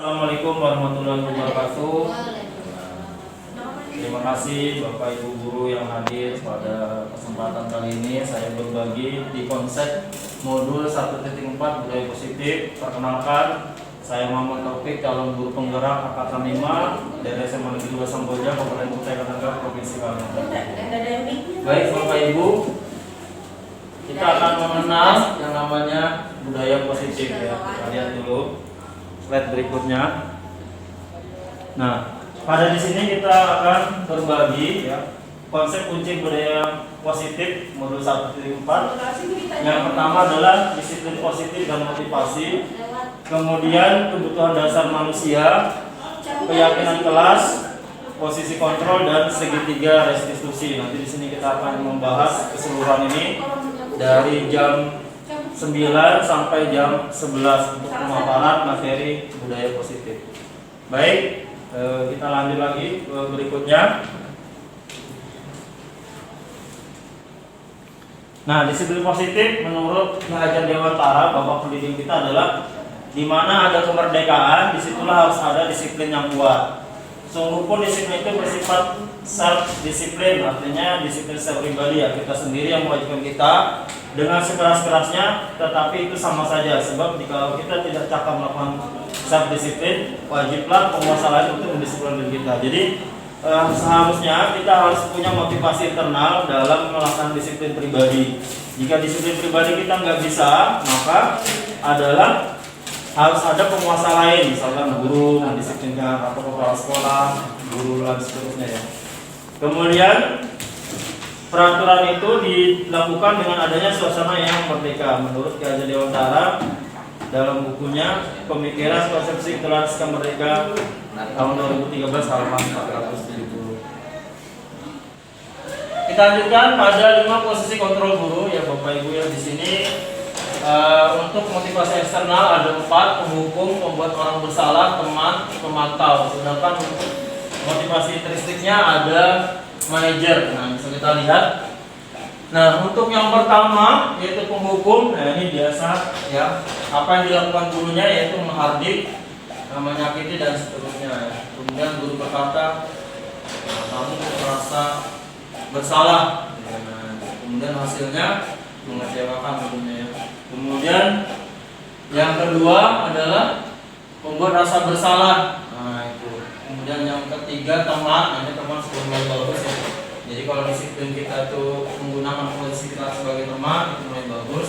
Assalamualaikum warahmatullahi wabarakatuh. Terima kasih Bapak Ibu Guru yang hadir pada kesempatan kali ini. Saya berbagi di konsep modul 1.4 budaya positif. Perkenalkan, saya Muhammad Taufik, calon guru penggerak angkatan 5 dari SMA Negeri 2 Samboja, Kabupaten Kutai Kartanegara, Provinsi Kalimantan. Baik Bapak Ibu, kita akan mengenal yang namanya budaya positif ya. Kita lihat dulu slide berikutnya. Nah, pada di sini kita akan berbagi ya konsep kunci budaya positif modul 1.4. Yang pertama adalah disiplin positif dan motivasi. Kemudian kebutuhan dasar manusia, keyakinan kelas, posisi kontrol dan segitiga restitusi. Nanti di sini kita akan membahas keseluruhan ini dari jam 9 sampai jam 11 untuk pemaparan materi budaya positif. Baik, kita lanjut lagi ke berikutnya. Nah, disiplin positif menurut Ki Hajar Dewantara, Bapak pendidik kita adalah di mana ada kemerdekaan, disitulah harus ada disiplin yang kuat. Sungguh pun disiplin itu bersifat self disiplin, artinya disiplin secara pribadi ya, kita sendiri yang mewajibkan kita dengan sekeras-kerasnya, tetapi itu sama saja sebab jika kita tidak cakap melakukan self disiplin, wajiblah penguasa lain untuk mendisiplinkan diri kita. Jadi seharusnya kita harus punya motivasi internal dalam melakukan disiplin pribadi. Jika disiplin pribadi kita nggak bisa, maka adalah harus ada penguasa lain, misalkan guru mendisiplinkan atau kepala sekolah, guru dan seterusnya ya. Kemudian peraturan itu dilakukan dengan adanya suasana yang merdeka. Menurut Ki Hajar Dewantara dalam bukunya Pemikiran Konsepsi Toleransi Kemerdekaan tahun 2013 halaman 470. Kita lanjutkan pada 5 posisi kontrol guru ya Bapak Ibu ya. Di sini untuk motivasi eksternal ada 4: penghukum, pembuat orang bersalah, teman, pemantau. Sedangkan untuk motivasi intrinstiknya ada manajer. Nah, bisa kita lihat. Nah, untuk yang pertama yaitu penghukum. Nah, ini biasa ya. Apa yang dilakukan gurunya yaitu menghardik, menyakiti dan seterusnya ya. Kemudian guru berkata, kamu merasa bersalah. Nah, kemudian hasilnya mengecewakan gurunya ya. Kemudian yang kedua adalah membuat rasa bersalah. Nah, itu. Kemudian yang ketiga teman. Ini teman sebenarnya bagus ya. Jadi kalau disiplin kita itu menggunakan posisi kita sebagai teman itu mulai bagus.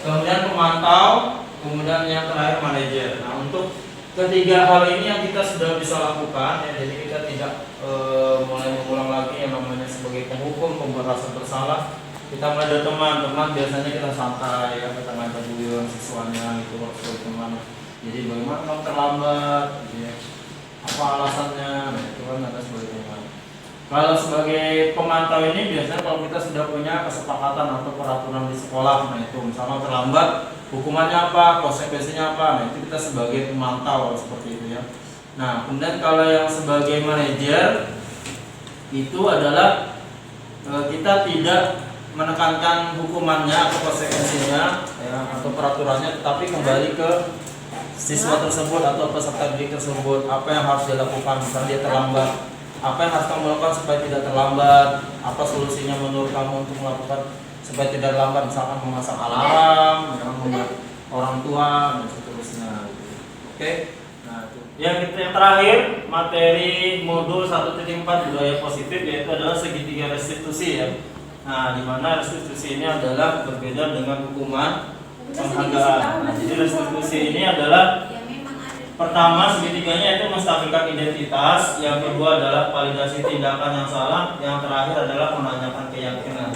Kemudian pemantau. Kemudian yang terakhir manajer. Nah, untuk ketiga hal ini yang kita sudah bisa lakukan ya. Jadi kita tidak mulai mengulang lagi yang namanya sebagai penghukum, membuat rasa bersalah. Kita mulai dari teman biasanya kita santai ya, kita ngajak dulu siswanya itu sebagai teman. Jadi bagaimana kalau terlambat gitu ya, apa alasannya, nah, itu kan ada sebagai teman. Kalau sebagai pemantau ini biasanya kalau kita sudah punya kesepakatan atau peraturan di sekolah, nah itu misalnya terlambat hukumannya apa, konsekuensinya apa, nah itu kita sebagai pemantau seperti itu ya. Nah kemudian kalau yang sebagai manajer itu adalah kita tidak menekankan hukumannya atau konsekuensinya ya, atau peraturannya, tetapi kembali ke siswa tersebut atau peserta didik tersebut, apa yang harus dilakukan. Misalnya dia terlambat, apa yang harus kamu lakukan supaya tidak terlambat, apa solusinya menurut kamu untuk melakukan supaya tidak terlambat, misalkan memasang alarm ya, membuat orang tua dan seterusnya. Oke. Nah, itu. Yang terakhir materi modul 1.4 budaya positif yaitu adalah segitiga restitusi ya. Nah, di mana restitusi ini adalah berbeda dengan hukuman penghargaan. Nah, jadi restitusi ini adalah pertama segitiganya itu menstabilkan identitas, yang kedua adalah validasi tindakan yang salah, yang terakhir adalah menanyakan keyakinan.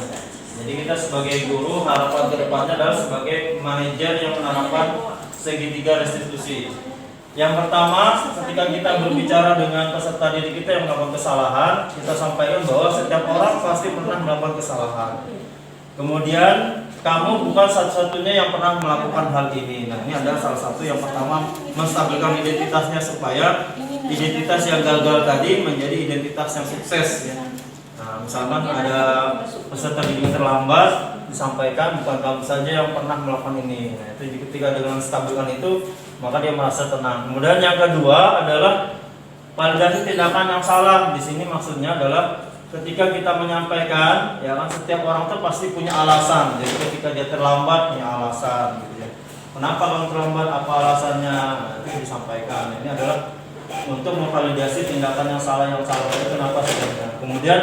Jadi kita sebagai guru harapan kedepannya adalah sebagai manajer yang menerapkan segitiga restitusi. Yang pertama, ketika kita berbicara dengan peserta didik kita yang melakukan kesalahan, kita sampaikan bahwa setiap orang pasti pernah melakukan kesalahan. Kemudian, kamu bukan satu-satunya yang pernah melakukan hal ini. Nah, ini adalah salah satu yang pertama, menstabilkan identitasnya supaya identitas yang gagal tadi menjadi identitas yang sukses ya. Nah, misalkan ada peserta didik disampaikan bukan kamu saja yang pernah melakukan ini. Nah, itu ketika dengan stabilkan itu maka dia merasa tenang. Kemudian yang kedua adalah validasi tindakan yang salah. Di sini maksudnya adalah ketika kita menyampaikan, ya kan setiap orang itu pasti punya alasan. Jadi ketika dia terlambat punya alasan, gitu ya. Kenapa kalau terlambat? Apa alasannya? Itu disampaikan. Ini adalah untuk memvalidasi tindakan yang salah itu kenapa sebenarnya. Kemudian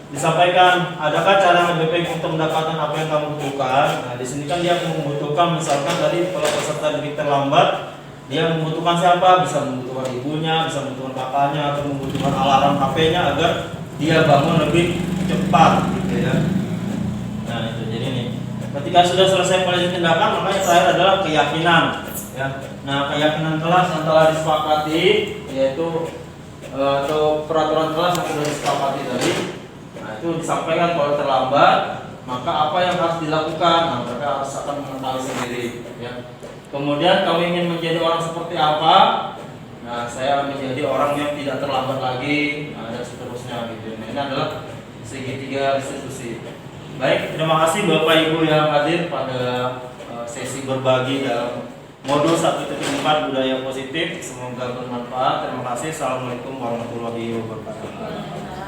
disampaikan, adakah cara yang lebih baik untuk mendapatkan apa yang kamu butuhkan? Nah, di sini kan dia membutuhkan, misalkan tadi kalau peserta didik terlambat, dia membutuhkan siapa? Bisa membutuhkan ibunya, bisa membutuhkan kakaknya, atau membutuhkan alarm HP-nya agar dia bangun lebih cepat, gitu ya. Nah, itu jadi nih. Ketika sudah selesai validasi tindakan, maka yang terakhir adalah keyakinan, ya. Nah, keyakinan kelas yang telah disepakati, yaitu atau peraturan kelas yang sudah disepakati tadi. Nah, itu disampaikan kalau terlambat, maka apa yang harus dilakukan? Nah, mereka harus akan mengetahui sendiri, ya. Kemudian kamu ingin menjadi orang seperti apa? Nah, saya menjadi orang yang tidak terlambat lagi, nah, dan seterusnya gitu. Nah, ini adalah segitiga restitusi. Baik, terima kasih Bapak Ibu yang hadir pada sesi berbagi dalam modul 1.4 budaya positif. Semoga bermanfaat. Terima kasih. Assalamualaikum warahmatullahi wabarakatuh.